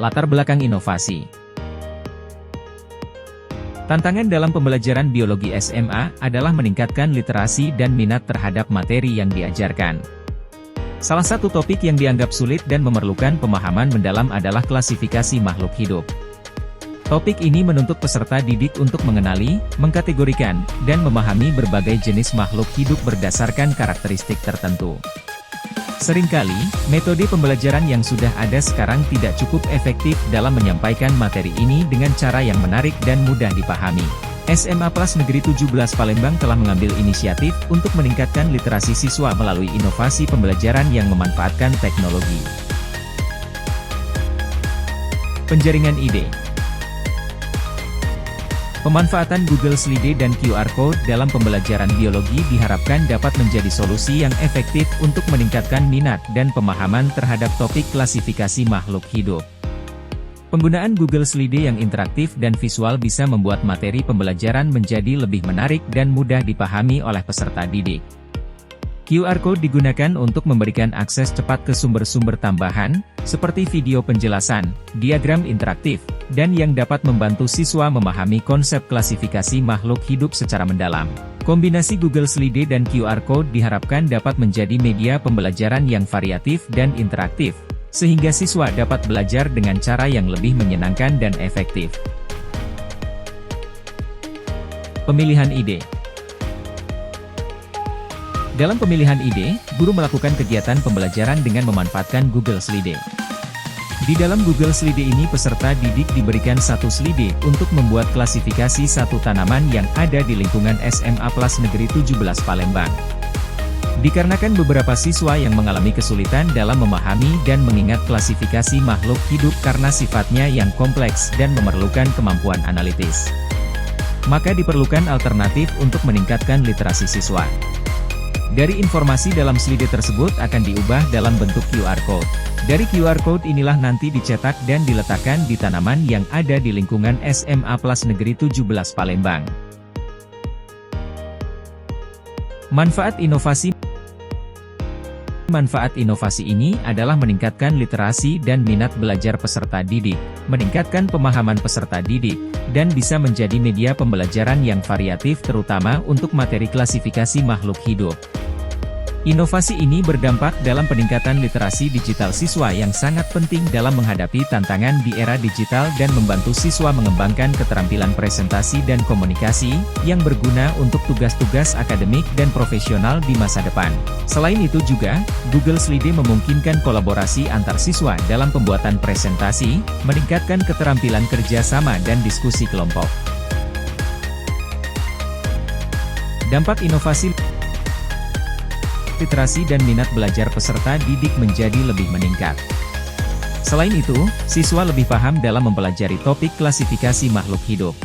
Latar belakang inovasi. Tantangan dalam pembelajaran biologi SMA adalah meningkatkan literasi dan minat terhadap materi yang diajarkan. Salah satu topik yang dianggap sulit dan memerlukan pemahaman mendalam adalah klasifikasi makhluk hidup. Topik ini menuntut peserta didik untuk mengenali, mengkategorikan, dan memahami berbagai jenis makhluk hidup berdasarkan karakteristik tertentu. Seringkali, metode pembelajaran yang sudah ada sekarang tidak cukup efektif dalam menyampaikan materi ini dengan cara yang menarik dan mudah dipahami. SMA Plus Negeri 17 Palembang telah mengambil inisiatif untuk meningkatkan literasi siswa melalui inovasi pembelajaran yang memanfaatkan teknologi. Penjaringan ide. Pemanfaatan Google Slide dan QR Code dalam pembelajaran biologi diharapkan dapat menjadi solusi yang efektif untuk meningkatkan minat dan pemahaman terhadap topik klasifikasi makhluk hidup. Penggunaan Google Slide yang interaktif dan visual bisa membuat materi pembelajaran menjadi lebih menarik dan mudah dipahami oleh peserta didik. QR Code digunakan untuk memberikan akses cepat ke sumber-sumber tambahan, seperti video penjelasan, diagram interaktif, dan yang dapat membantu siswa memahami konsep klasifikasi makhluk hidup secara mendalam. Kombinasi Google Slide dan QR Code diharapkan dapat menjadi media pembelajaran yang variatif dan interaktif, sehingga siswa dapat belajar dengan cara yang lebih menyenangkan dan efektif. Pemilihan ide. Dalam pemilihan ide, guru melakukan kegiatan pembelajaran dengan memanfaatkan Google Slide. Di dalam Google Slide ini peserta didik diberikan satu slide untuk membuat klasifikasi satu tanaman yang ada di lingkungan SMA Plus Negeri 17 Palembang. Dikarenakan beberapa siswa yang mengalami kesulitan dalam memahami dan mengingat klasifikasi makhluk hidup karena sifatnya yang kompleks dan memerlukan kemampuan analitis, maka diperlukan alternatif untuk meningkatkan literasi siswa. Dari informasi dalam slide tersebut akan diubah dalam bentuk QR Code. Dari QR Code inilah nanti dicetak dan diletakkan di tanaman yang ada di lingkungan SMA Plus Negeri 17 Palembang. Manfaat inovasi. Manfaat inovasi ini adalah meningkatkan literasi dan minat belajar peserta didik, meningkatkan pemahaman peserta didik, dan bisa menjadi media pembelajaran yang variatif terutama untuk materi klasifikasi makhluk hidup. Inovasi ini berdampak dalam peningkatan literasi digital siswa yang sangat penting dalam menghadapi tantangan di era digital dan membantu siswa mengembangkan keterampilan presentasi dan komunikasi, yang berguna untuk tugas-tugas akademik dan profesional di masa depan. Selain itu juga, Google Slide memungkinkan kolaborasi antar siswa dalam pembuatan presentasi, meningkatkan keterampilan kerja sama dan diskusi kelompok. Dampak inovasi. Literasi dan minat belajar peserta didik menjadi lebih meningkat. Selain itu, siswa lebih paham dalam mempelajari topik klasifikasi makhluk hidup.